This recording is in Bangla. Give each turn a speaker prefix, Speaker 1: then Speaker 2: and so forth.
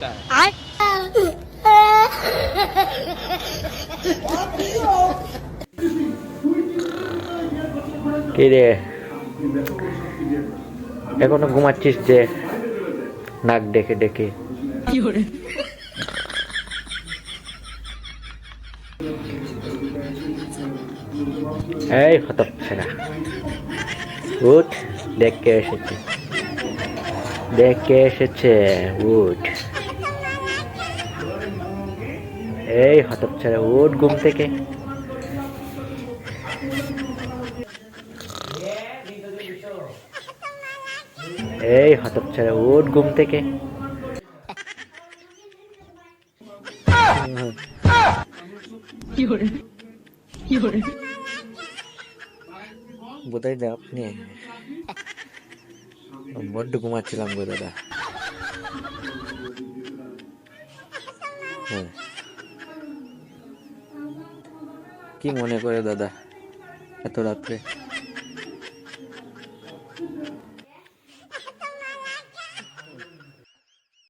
Speaker 1: কি রে, এখনো ঘুমাচ্ছিস যে? নাক ডেকে ডেকে। এই হতচ্ছাড়া, উঠ, দেখ কে এসেছে, দেখ কে এসেছে, উঠ। এই হতচ্ছাড়া, উঠ ঘুম থেকে। এই হতচ্ছাড়া, উঠ ঘুম থেকে। বোধহয় না আপনি, বড্ড ঘুমাচ্ছিলাম গো দাদা। হ্যাঁ, কি মনে করে দাদা এত রাত্রে?